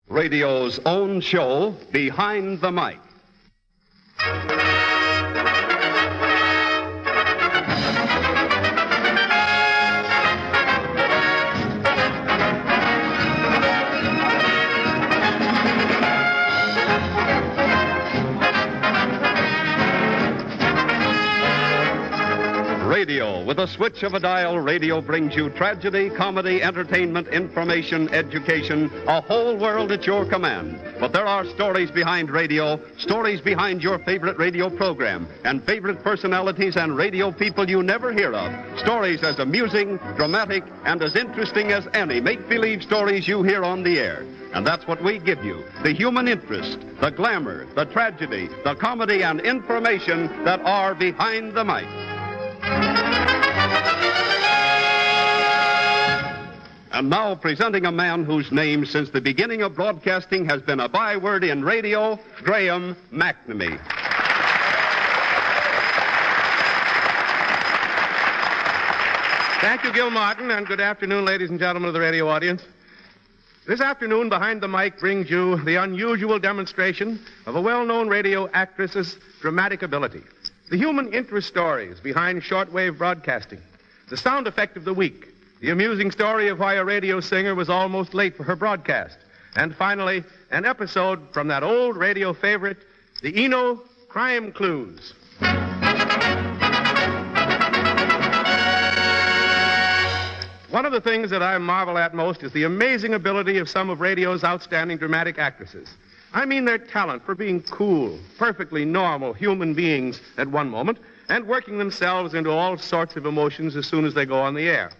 Radio's own show, Behind the Mic. Radio. With a switch of a dial, radio brings you tragedy, comedy, entertainment, information, education, a whole world at your command. But there are stories behind radio, stories behind your favorite radio program, and favorite personalities and radio people you never hear of. Stories as amusing, dramatic, and as interesting as any make-believe stories you hear on the air. And that's what we give you, the human interest, the glamour, the tragedy, the comedy, and information that are behind the mic. And now presenting a man whose name since the beginning of broadcasting has been a byword in radio, Graham McNamee. Thank you, Gil Martin, and good afternoon, ladies and gentlemen of the radio audience. This afternoon, Behind the Mic brings you the unusual demonstration of a well-known radio actress's dramatic ability. The human interest stories behind shortwave broadcasting. The sound effect of the week. The amusing story of why a radio singer was almost late for her broadcast. And finally, an episode from that old radio favorite, the Eno Crime Clues. One of the things that I marvel at most is the amazing ability of some of radio's outstanding dramatic actresses. I mean their talent for being cool, perfectly normal human beings at one moment and working themselves into all sorts of emotions as soon as they go on the air.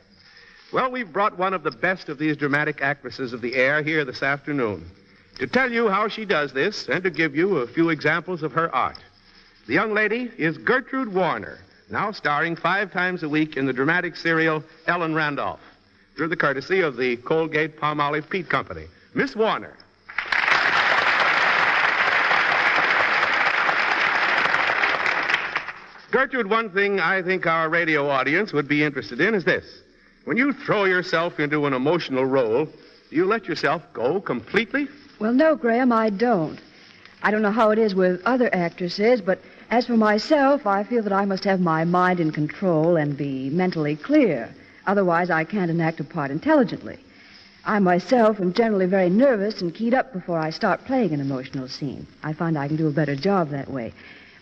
Well, we've brought one of the best of these dramatic actresses of the air here this afternoon to tell you how she does this and to give you a few examples of her art. The young lady is Gertrude Warner, now starring 5 times a week in the dramatic serial Ellen Randolph, through the courtesy of the Colgate-Palmolive Peat Company. Miss Warner. Gertrude, one thing I think our radio audience would be interested in is this. When you throw yourself into an emotional role, do you let yourself go completely? Well, no, Graham, I don't. I don't know how it is with other actresses, but as for myself, I feel that I must have my mind in control and be mentally clear. Otherwise, I can't enact a part intelligently. I myself am generally very nervous and keyed up before I start playing an emotional scene. I find I can do a better job that way.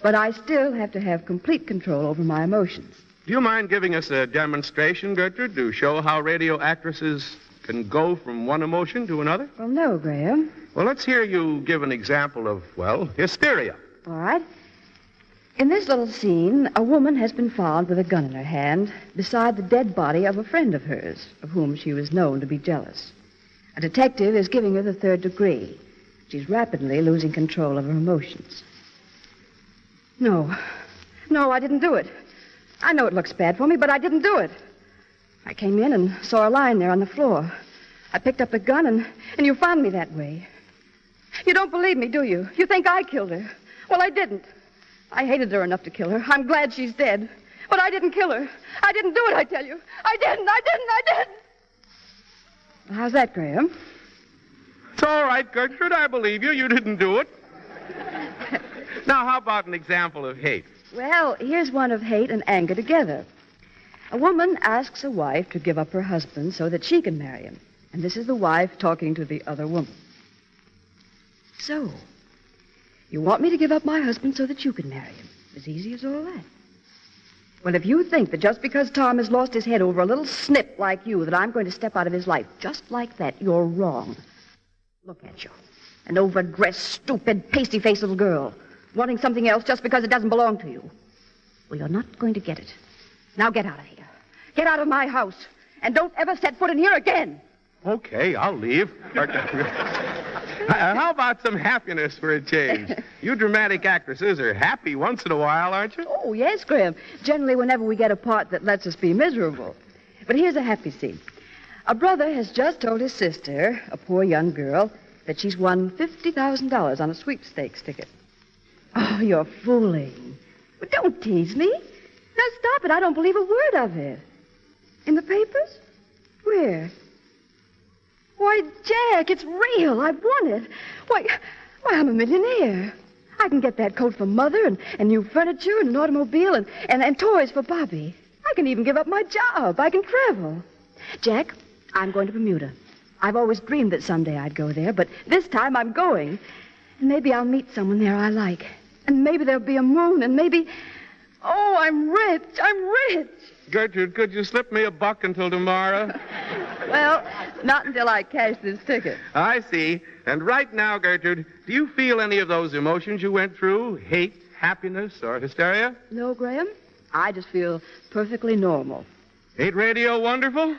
But I still have to have complete control over my emotions. Do you mind giving us a demonstration, Gertrude, to show how radio actresses can go from one emotion to another? Well, no, Graham. Well, let's hear you give an example of, well, hysteria. All right. In this little scene, a woman has been found with a gun in her hand beside the dead body of a friend of hers, of whom she was known to be jealous. A detective is giving her the 3rd degree. She's rapidly losing control of her emotions. No, I didn't do it. I know it looks bad for me, but I didn't do it. I came in and saw her lying there on the floor. I picked up the gun, and you found me that way. You don't believe me, do you? You think I killed her. Well, I didn't. I hated her enough to kill her. I'm glad she's dead. But I didn't kill her. I didn't do it, I tell you. I didn't. How's that, Graham? It's all right, Gertrude. I believe you. You didn't do it. Now, how about an example of hate? Well, here's one of hate and anger together. A woman asks a wife to give up her husband so that she can marry him. And this is the wife talking to the other woman. So, you want me to give up my husband so that you can marry him? As easy as all that. Well, if you think that just because Tom has lost his head over a little snip like you, that I'm going to step out of his life just like that, you're wrong. Look at you. An overdressed, stupid, pasty-faced little girl. Wanting something else just because it doesn't belong to you. Well, you're not going to get it. Now get out of here. Get out of my house. And don't ever set foot in here again. Okay, I'll leave. How about some happiness for a change? You dramatic actresses are happy once in a while, aren't you? Oh, yes, Graham. Generally, whenever we get a part that lets us be miserable. But here's a happy scene. A brother has just told his sister, a poor young girl, that she's won $50,000 on a sweepstakes ticket. Oh, you're fooling. But don't tease me. Now, stop it. I don't believe a word of it. In the papers? Where? Why, Jack, it's real. I won it. Why, I'm a millionaire. I can get that coat for Mother and new furniture and an automobile and toys for Bobby. I can even give up my job. I can travel. Jack, I'm going to Bermuda. I've always dreamed that someday I'd go there, but this time I'm going. And maybe I'll meet someone there I like. And maybe there'll be a moon, and maybe... Oh, I'm rich. I'm rich. Gertrude, could you slip me $1 until tomorrow? Well, not until I cash this ticket. I see. And right now, Gertrude, do you feel any of those emotions you went through? Hate, happiness, or hysteria? No, Graham. I just feel perfectly normal. Ain't radio wonderful?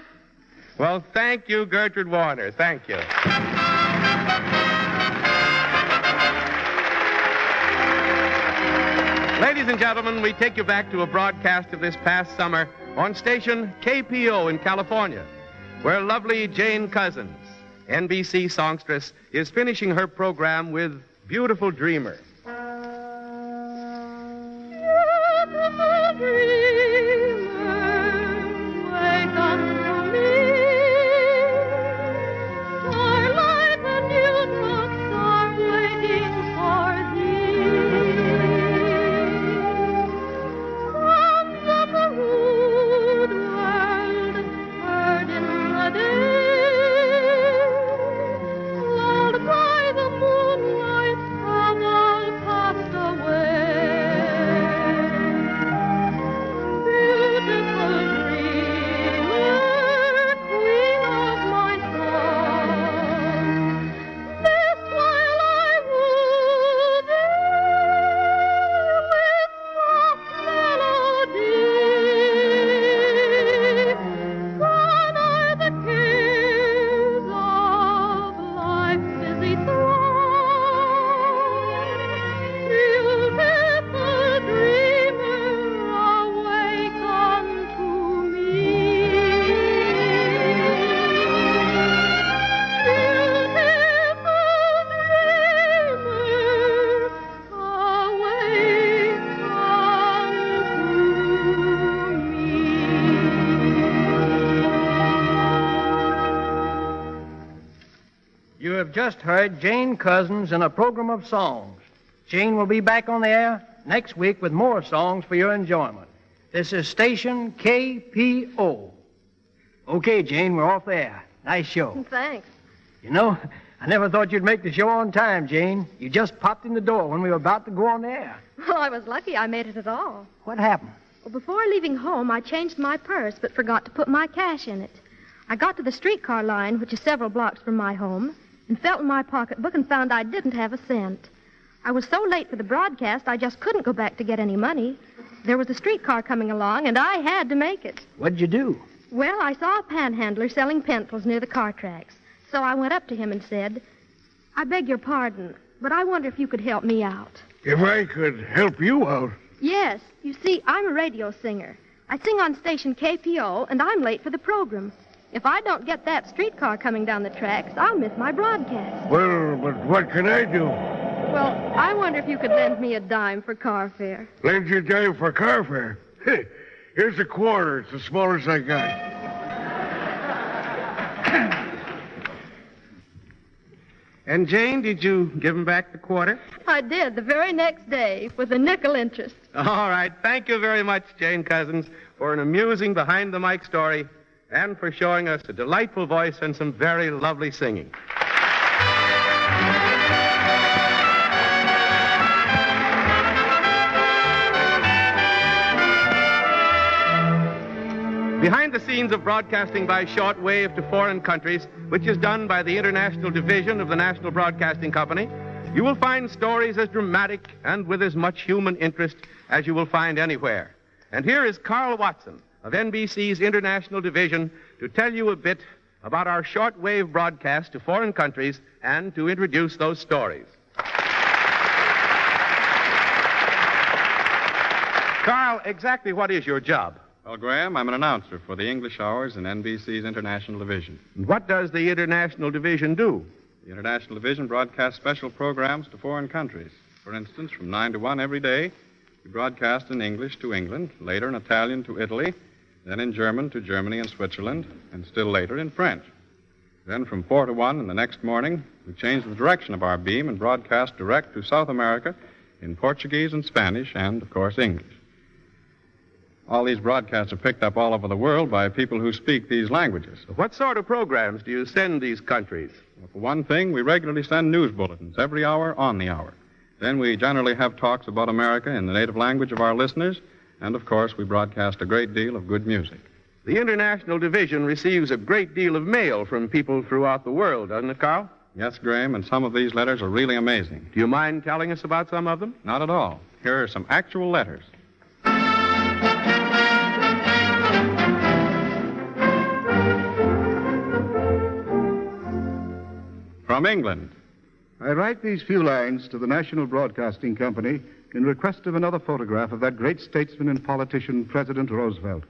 Well, thank you, Gertrude Warner. Thank you. Ladies and gentlemen, we take you back to a broadcast of this past summer on station KPO in California, where lovely Jane Cousins, NBC songstress, is finishing her program with Beautiful Dreamer. Beautiful dreamer, wake unto me. Starlight and dewdrops are waiting for thee. Songs of the rude world heard in the day, lulled by the moonlight, have all passed away. Beautiful dreamer, queen of my song, this while I woo thee with soft melody. Gone are the cares of life's busy throng. Beautiful dreamer, awake unto me. Beautiful dreamer, awake unto me. You have just heard Jane Cousins in a program of songs. Jane will be back on the air next week with more songs for your enjoyment. This is station KPO. Okay, Jane, we're off the air. Nice show. Thanks. You know, I never thought you'd make the show on time, Jane. You just popped in the door when we were about to go on the air. Well, I was lucky I made it at all. What happened? Well, before leaving home, I changed my purse but forgot to put my cash in it. I got to the streetcar line, which is several blocks from my home, and felt in my pocketbook and found I didn't have a cent. I was so late for the broadcast, I just couldn't go back to get any money. There was a streetcar coming along, and I had to make it. What'd you do? Well, I saw a panhandler selling pencils near the car tracks. So I went up to him and said, I beg your pardon, but I wonder if you could help me out. If I could help you out. Yes. You see, I'm a radio singer. I sing on station KPO, and I'm late for the program. If I don't get that streetcar coming down the tracks, I'll miss my broadcast. Well, but what can I do? Well, I wonder if you could lend me a dime for car fare. Lend you a dime for car fare? Hey, here's a quarter. It's the smallest I got. And, Jane, did you give him back the quarter? I did, the very next day, with a nickel interest. All right. Thank you very much, Jane Cousins, for an amusing behind-the-mic story and for showing us a delightful voice and some very lovely singing. Behind the scenes of broadcasting by shortwave to foreign countries, which is done by the International Division of the National Broadcasting Company, you will find stories as dramatic and with as much human interest as you will find anywhere. And here is Carl Watson of NBC's International Division to tell you a bit about our shortwave broadcast to foreign countries and to introduce those stories. Carl, exactly what is your job? Well, Graham, I'm an announcer for the English hours in NBC's International Division. And what does the International Division do? The International Division broadcasts special programs to foreign countries. For instance, from 9 to 1 every day, we broadcast in English to England, later in Italian to Italy, then in German to Germany and Switzerland, and still later in French. Then from 4 to 1 in the next morning, we change the direction of our beam and broadcast direct to South America in Portuguese and Spanish and, of course, English. All these broadcasts are picked up all over the world by people who speak these languages. What sort of programs do you send these countries? Well, for one thing, we regularly send news bulletins every hour on the hour. Then we generally have talks about America in the native language of our listeners, and, of course, we broadcast a great deal of good music. The International Division receives a great deal of mail from people throughout the world, doesn't it, Carl? Yes, Graham, and some of these letters are really amazing. Do you mind telling us about some of them? Not at all. Here are some actual letters. From England. I write these few lines to the National Broadcasting Company in request of another photograph of that great statesman and politician, President Roosevelt.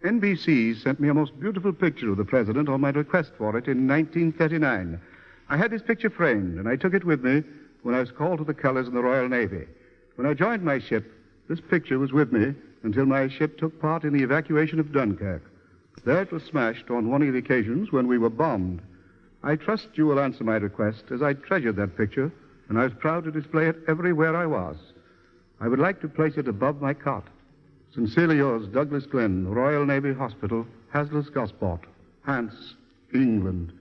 NBC sent me a most beautiful picture of the president on my request for it in 1939. I had his picture framed, and I took it with me when I was called to the colors in the Royal Navy. When I joined my ship, this picture was with me until my ship took part in the evacuation of Dunkirk. There it was smashed on one of the occasions when we were bombed. I trust you will answer my request, as I treasured that picture, and I was proud to display it everywhere I was. I would like to place it above my cot. Sincerely yours, Douglas Glenn, Royal Navy Hospital, Haslas Gosport, Hants, England.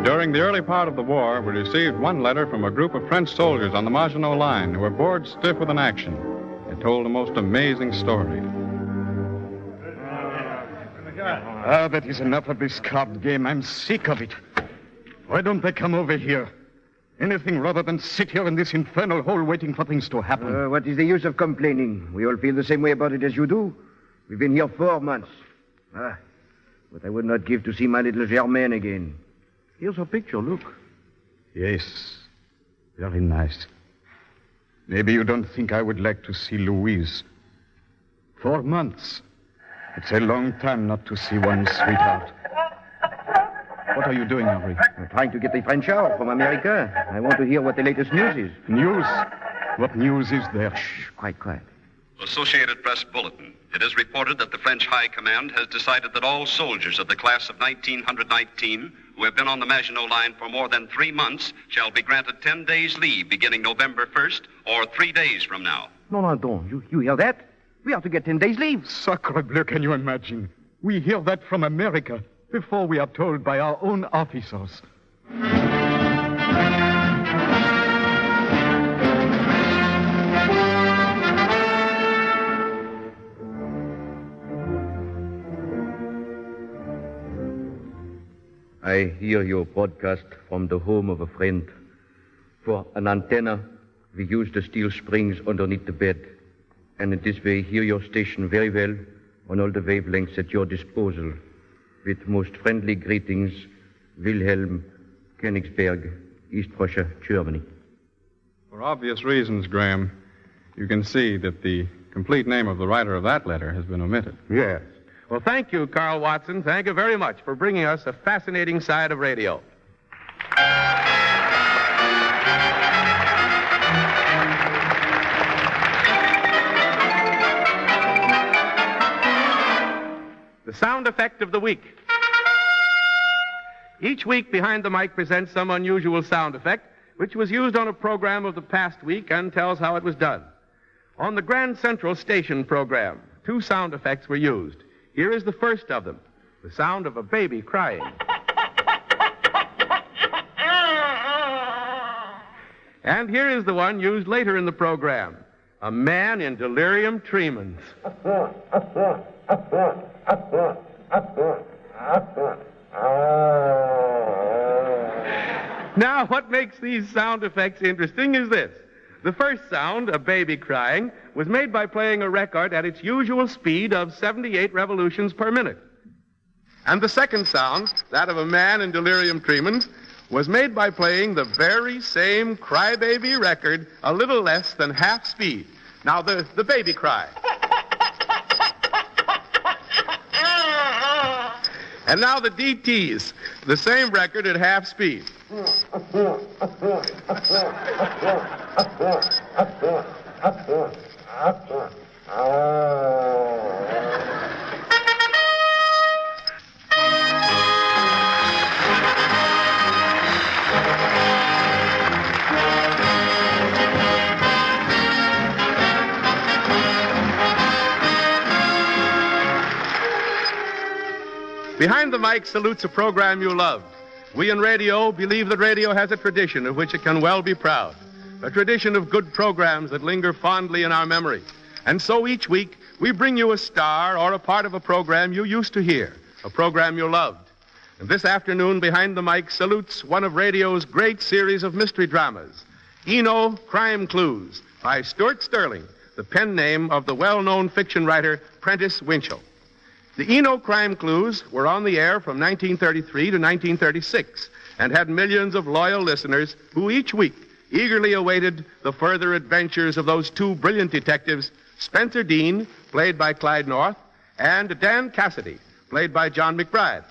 During the early part of the war, we received one letter from a group of French soldiers on the Maginot Line who were bored stiff with inaction. It told a most amazing story. That is enough of this card game. I'm sick of it. Why don't they come over here? Anything rather than sit here in this infernal hole waiting for things to happen. What is the use of complaining? We all feel the same way about it as you do. We've been here 4 months. But I would not give to see my little Germaine again. Here's her picture, look. Yes, very nice. Maybe you don't think I would like to see Louise. 4 months. It's a long time not to see one's sweetheart. What are you doing, Henri? I'm trying to get the French hour from America. I want to hear what the latest news is. News? What news is there? Shh, quiet. Associated Press Bulletin. It is reported that the French High Command has decided that all soldiers of the class of 1919 who have been on the Maginot Line for more than 3 months shall be granted 10 days leave beginning November 1st or 3 days from now. No, don't. You hear that? We are to get 10 days leave. Sacre bleu, can you imagine? We hear that from America before we are told by our own officers. I hear your broadcast from the home of a friend. For an antenna, we use the steel springs underneath the bed. And in this way, hear your station very well on all the wavelengths at your disposal. With most friendly greetings, Wilhelm, Königsberg, East Prussia, Germany. For obvious reasons, Graham, you can see that the complete name of the writer of that letter has been omitted. Yes. Well, thank you, Carl Watson. Thank you very much for bringing us a fascinating side of radio. The sound effect of the week. Each week, Behind the Mic presents some unusual sound effect, which was used on a program of the past week and tells how it was done. On the Grand Central Station program, 2 sound effects were used. Here is the first of them, the sound of a baby crying. And here is the one used later in the program, a man in delirium tremens. Now, what makes these sound effects interesting is this. The first sound, a baby crying, was made by playing a record at its usual speed of 78 revolutions per minute. And the second sound, that of a man in delirium tremens, was made by playing the very same crybaby record a little less than half speed. Now, the baby cry. And now the DTs, the same record at half speed. Behind the Mic salutes a program you love. We in radio believe that radio has a tradition of which it can well be proud. A tradition of good programs that linger fondly in our memory. And so each week, we bring you a star or a part of a program you used to hear, a program you loved. And this afternoon, Behind the Mic salutes one of radio's great series of mystery dramas, Eno Crime Clues, by Stuart Sterling, the pen name of the well-known fiction writer Prentice Winchell. The Eno Crime Clues were on the air from 1933 to 1936 and had millions of loyal listeners who each week eagerly awaited the further adventures of those two brilliant detectives, Spencer Dean, played by Clyde North, and Dan Cassidy, played by John McBride.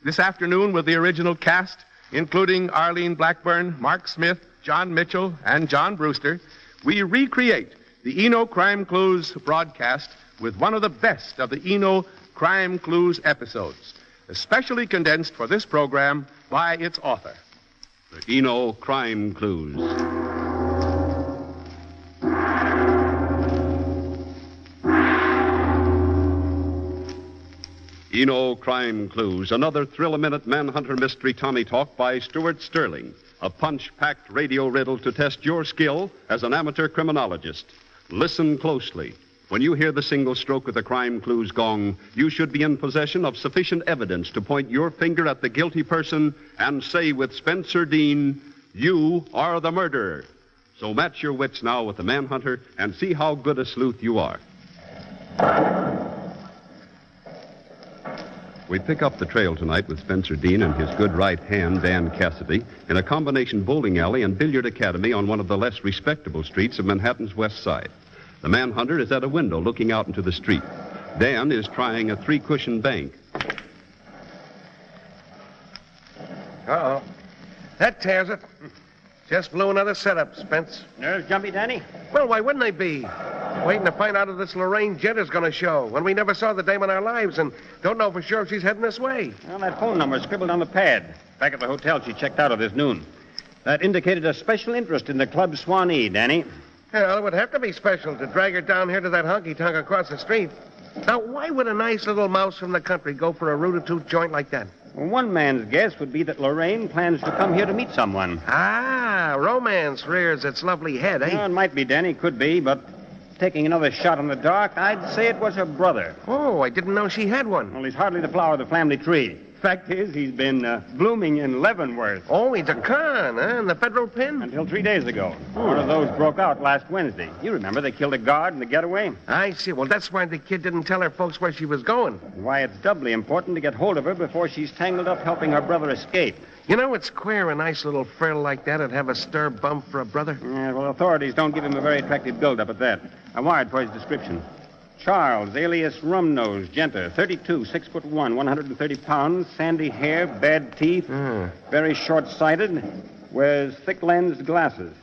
This afternoon, with the original cast, including Arlene Blackburn, Mark Smith, John Mitchell, and John Brewster, we recreate the Eno Crime Clues broadcast with one of the best of the Eno Crime Clues episodes, especially condensed for this program by its author. The Eno Crime Clues. Eno Crime Clues, another thrill-a-minute manhunter mystery Tommy talk by Stuart Sterling, a punch-packed radio riddle to test your skill as an amateur criminologist. Listen closely. When you hear the single stroke of the Crime Clues gong, you should be in possession of sufficient evidence to point your finger at the guilty person and say with Spencer Dean, "You are the murderer." So match your wits now with the manhunter and see how good a sleuth you are. We pick up the trail tonight with Spencer Dean and his good right hand, Dan Cassidy, in a combination bowling alley and billiard academy on one of the less respectable streets of Manhattan's West Side. The manhunter is at a window looking out into the street. Dan is trying a three-cushion bank. Uh-oh. That tears it. Just blew another setup, Spence. Nerves jumpy, Danny? Well, why wouldn't they be? Waiting to find out if this Lorraine Jetter's going to show when we never saw the dame in our lives and don't know for sure if she's heading this way. Well, that phone number scribbled on the pad. Back at the hotel she checked out of this noon. That indicated a special interest in the Club Swanee, Danny. Well, it would have to be special to drag her down here to that honky-tonk across the street. Now, why would a nice little mouse from the country go for a root-a-toot joint like that? Well, one man's guess would be that Lorraine plans to come here to meet someone. Ah, romance rears its lovely head, eh? Well, it might be, Danny. Could be, but taking another shot in the dark, I'd say it was her brother. Oh, I didn't know she had one. Well, he's hardly the flower of the family tree. Fact is, he's been blooming in Leavenworth. Oh, he's a con, huh? In the federal pen? Until 3 days ago. One of those broke out last Wednesday. You remember they killed a guard in the getaway? I see. Well, that's why the kid didn't tell her folks where she was going. Why it's doubly important to get hold of her before she's tangled up helping her brother escape. You know, it's queer a nice little frill like that'd have a stir bump for a brother. Yeah, well, authorities don't give him a very attractive build-up at that. I wired for his description. Charles, alias Rumnose, Genter, 32, 6'1", 130 pounds, sandy hair, bad teeth, very short-sighted, wears thick-lensed glasses.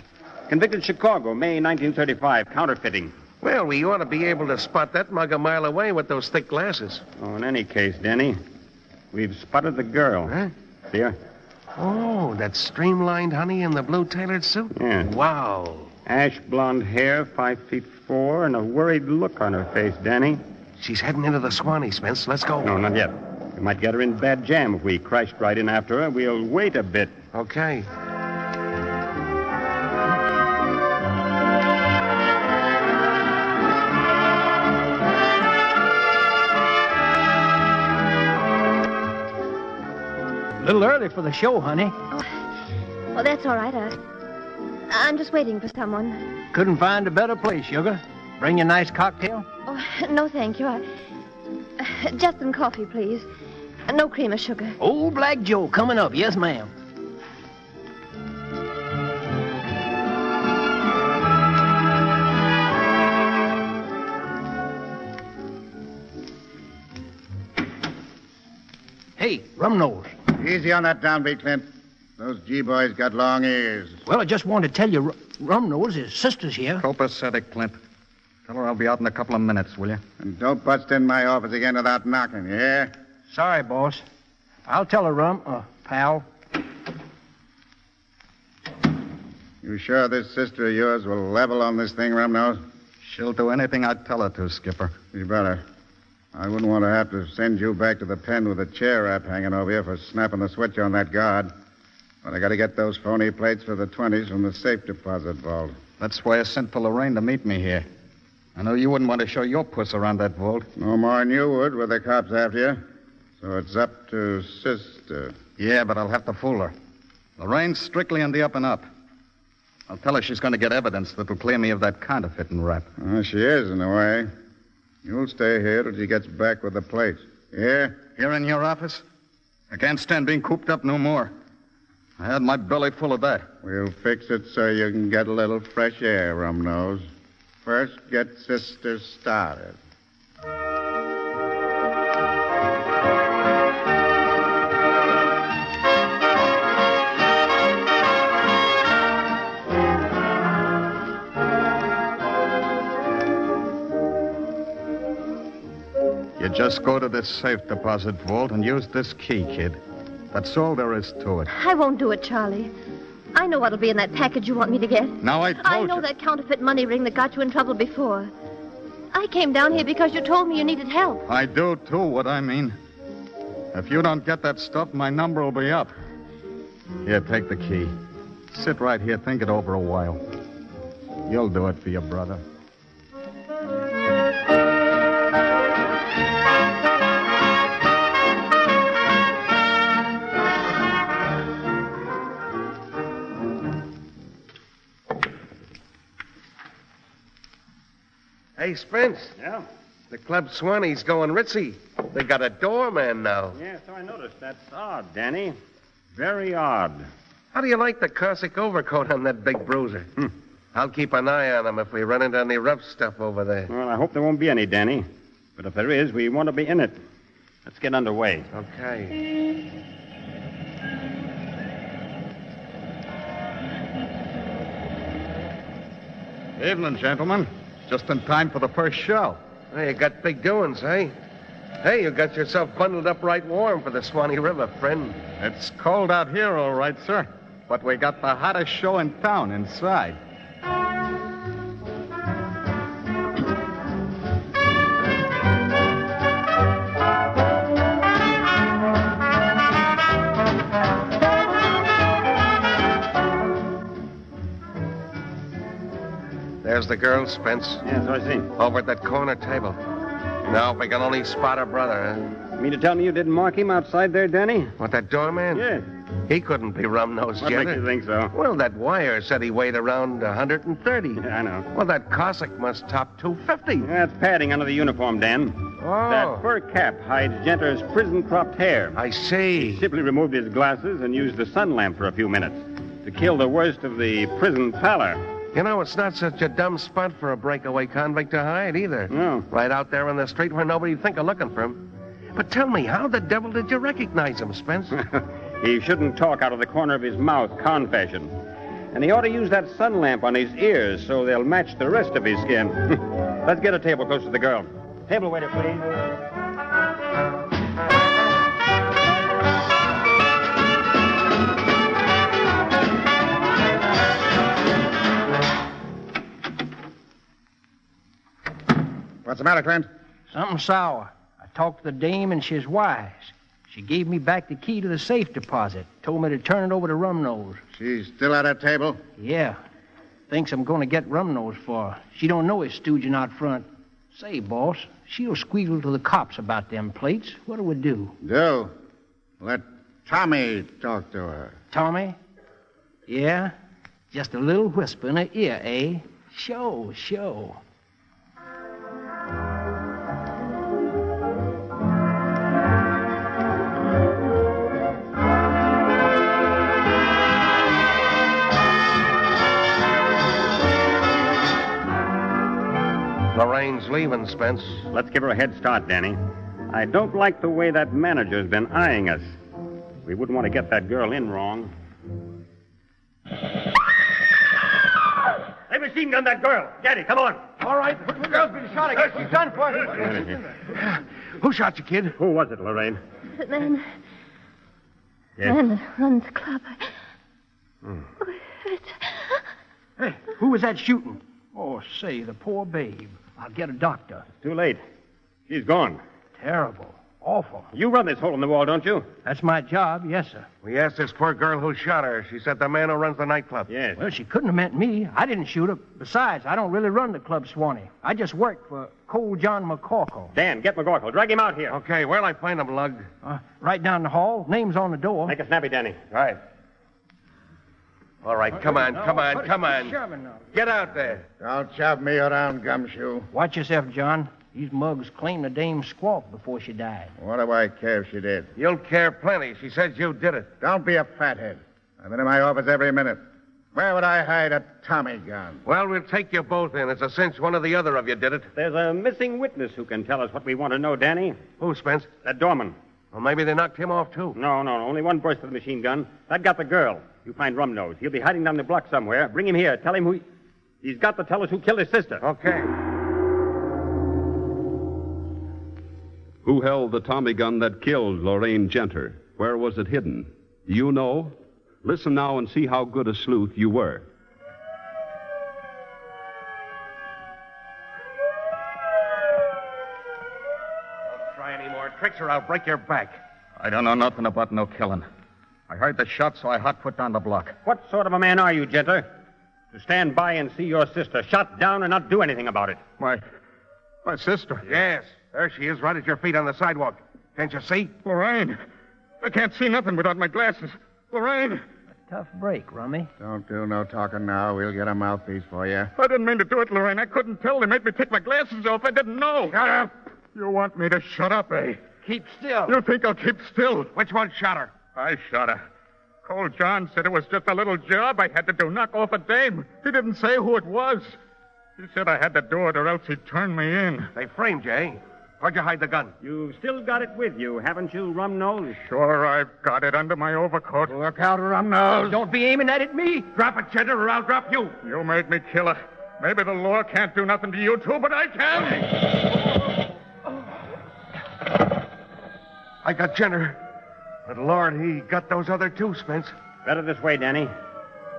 Convicted Chicago, May 1935, counterfeiting. Well, we ought to be able to spot that mug a mile away with those thick glasses. Oh, in any case, Denny, we've spotted the girl. Huh? See her? Oh, that streamlined honey in the blue tailored suit? Yeah. Wow. Ash blonde hair, 5'4", and a worried look on her face, Danny. She's heading into the Swanee, Spence. Let's go. No, not yet. We might get her in bad jam if we crashed right in after her. We'll wait a bit. Okay. A little early for the show, honey. Oh, that's all right. I'm just waiting for someone. Couldn't find a better place, sugar. Bring you a nice cocktail? Oh, no, thank you. Just some coffee, please. No cream or sugar. Old Black Joe coming up. Yes, ma'am. Hey, Rumnose. Easy on that downbeat, Clint. Those G-boys got long ears. Well, I just wanted to tell you, Rumnose, his sister's here. Copacetic, Clint. Tell her I'll be out in a couple of minutes, will you? And don't bust in my office again without knocking, you hear? Sorry, boss. I'll tell her, pal. You sure this sister of yours will level on this thing, Rumnose? She'll do anything I tell her to, Skipper. You better. I wouldn't want to have to send you back to the pen with a chair wrap hanging over you for snapping the switch on that guard. But I got to get those phony plates for the 20s from the safe deposit vault. That's why I sent for Lorraine to meet me here. I know you wouldn't want to show your puss around that vault. No more than you would with the cops after you. So it's up to Sister. Yeah, but I'll have to fool her. Lorraine's strictly in the up and up. I'll tell her she's going to get evidence that'll clear me of that counterfeiting rap. She is, in a way. You'll stay here till she gets back with the plates. Here? Here in your office? I can't stand being cooped up no more. I had my belly full of that. We'll fix it so you can get a little fresh air, Rumnose. First, get Sister started. You just go to this safe deposit vault and use this key, kid. That's all there is to it. I won't do it, Charlie. I know what'll be in that package you want me to get. Now I told you. I know that counterfeit money ring that got you in trouble before. I came down here because you told me you needed help. I do, too, what I mean. If you don't get that stuff, my number will be up. Here, take the key. Sit right here, think it over a while. You'll do it for your brother. Hey, Spence. Yeah? The Club Swanee's going ritzy. They got a doorman now. Yeah, so I noticed. That's odd, Danny. Very odd. How do you like the Cossack overcoat on that big bruiser? I'll keep an eye on him if we run into any rough stuff over there. Well, I hope there won't be any, Danny. But if there is, we want to be in it. Let's get underway. Okay. Evening, gentlemen. Just in time for the first show. Hey, you got big doings, eh? Hey, you got yourself bundled up right warm for the Swanee River, friend. It's cold out here, all right, sir. But we got the hottest show in town inside. There's the girl, Spence. Yeah, so I see. Over at that corner table. Now, if we can only spot her brother, huh? You mean to tell me you didn't mark him outside there, Danny? What, that doorman? Yeah. He couldn't be rum-nosed, What makes you think so? Well, that wire said he weighed around 130. Yeah, I know. Well, that Cossack must top 250. That's padding under the uniform, Dan. Oh. That fur cap hides Genter's prison-cropped hair. I see. He simply removed his glasses and used the sun lamp for a few minutes to kill the worst of the prison pallor. You know, it's not such a dumb spot for a breakaway convict to hide, either. No. Right out there on the street where nobody'd think of looking for him. But tell me, how the devil did you recognize him, Spence? He shouldn't talk out of the corner of his mouth, con fashion. And he ought to use that sun lamp on his ears so they'll match the rest of his skin. Let's get a table close to the girl. Table waiter, please. What's the matter, Clint? Something sour. I talked to the dame, and she's wise. She gave me back the key to the safe deposit. Told me to turn it over to Rumnose. She's still at that table? Yeah. Thinks I'm going to get Rumnose for her. She don't know he's stooging out front. Say, boss, she'll squeal to the cops about them plates. What do we do? Do? Let Tommy talk to her. Tommy? Yeah? Just a little whisper in her ear, eh? Show. Lorraine's leaving, Spence. Let's give her a head start, Danny. I don't like the way that manager's been eyeing us. We wouldn't want to get that girl in wrong. They machine gun that girl. Daddy, come on. All right. The girl's been shot. I guess she's done for. Who shot you, kid? Who was it, Lorraine? The man. Yes. Man that runs the club. Hey, who was that shooting? Oh, say, the poor babe. I'll get a doctor. It's too late. She's gone. Terrible. Awful. You run this hole in the wall, don't you? That's my job, yes, sir. We asked this poor girl who shot her. She said the man who runs the nightclub. Yes. Well, she couldn't have meant me. I didn't shoot her. Besides, I don't really run the club, Swanee. I just work for Cole John McCorkle. Dan, get McGorkle. Drag him out here. Okay, where'll I find him, Lug? Right down the hall. Name's on the door. Make it snappy, Danny. Right. All right, come on. Sherman, now. Get out there. Don't shove me around, Gumshoe. Watch yourself, John. These mugs claimed the dame squawked before she died. What do I care if she did? You'll care plenty. She says you did it. Don't be a fathead. I'm in my office every minute. Where would I hide a Tommy gun? Well, we'll take you both in. It's a cinch one or the other of you did it. There's a missing witness who can tell us what we want to know, Danny. Who, Spence? That doorman. Well, maybe they knocked him off, too. No. Only one burst of the machine gun. That got the girl. You find Rumnose. He'll be hiding down the block somewhere. Bring him here. Tell him who... He's got to tell us who killed his sister. Okay. Who held the Tommy gun that killed Lorraine Genter? Where was it hidden? Do you know? Listen now and see how good a sleuth you were. Don't try any more tricks or I'll break your back. I don't know nothing about no killing. I heard the shot, so I hot put down the block. What sort of a man are you, Genter? To stand by and see your sister shot down and not do anything about it. My sister. Yes. There she is, right at your feet on the sidewalk. Can't you see? Lorraine. I can't see nothing without my glasses. Lorraine. Tough break, Rummy. Don't do no talking now. We'll get a mouthpiece for you. I didn't mean to do it, Lorraine. I couldn't tell. They made me take my glasses off. I didn't know. Shut up. You want me to shut up, eh? Keep still. You think I'll keep still? Which one shot her? I shot her. Cole John said it was just a little job I had to do, knock off a dame. He didn't say who it was. He said I had to do it or else he'd turn me in. They framed you, eh? Where'd you hide the gun? You've still got it with you, haven't you, Rumnose? Sure, I've got it under my overcoat. Look out, Rumnose. Don't be aiming at it me. Drop it, Genter, or I'll drop you. You made me kill her. Maybe the law can't do nothing to you two, but I can. I got Genter. But, Lord, he got those other two, Spence. Better this way, Danny.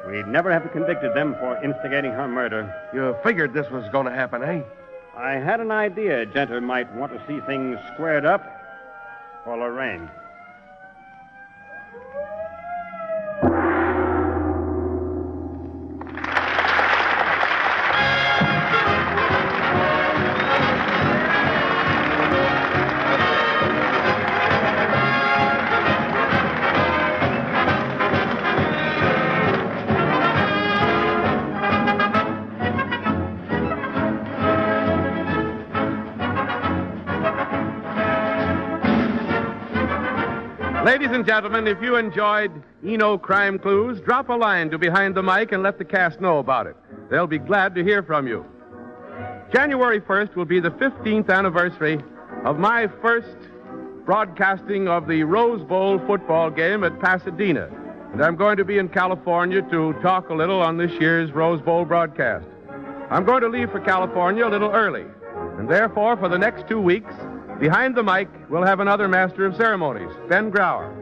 We'd never have convicted them for instigating her murder. You figured this was going to happen, eh? I had an idea Genter might want to see things squared up for Lorraine. Ladies and gentlemen, if you enjoyed Eno Crime Clues, drop a line to Behind the Mic and let the cast know about it. They'll be glad to hear from you. January 1st will be the 15th anniversary of my first broadcasting of the Rose Bowl football game at Pasadena. And I'm going to be in California to talk a little on this year's Rose Bowl broadcast. I'm going to leave for California a little early. And therefore, for the next 2 weeks, Behind the Mic, we'll have another master of ceremonies, Ben Grauer.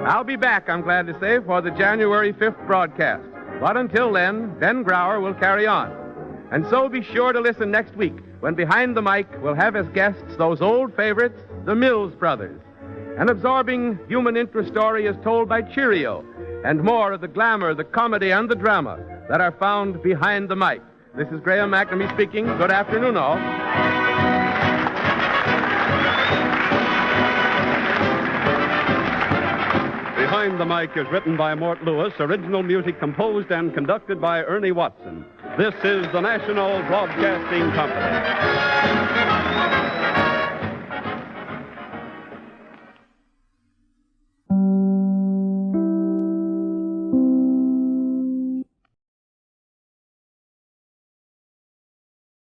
I'll be back, I'm glad to say, for the January 5th broadcast. But until then, Ben Grauer will carry on. And so be sure to listen next week when Behind the Mic will have as guests those old favorites, the Mills Brothers. An absorbing human interest story is told by Cheerio, and more of the glamour, the comedy, and the drama that are found behind the mic. This is Graham McNamee speaking. Good afternoon, all. Behind the Mic is written by Mort Lewis, original music composed and conducted by Ernie Watson. This is the National Broadcasting Company.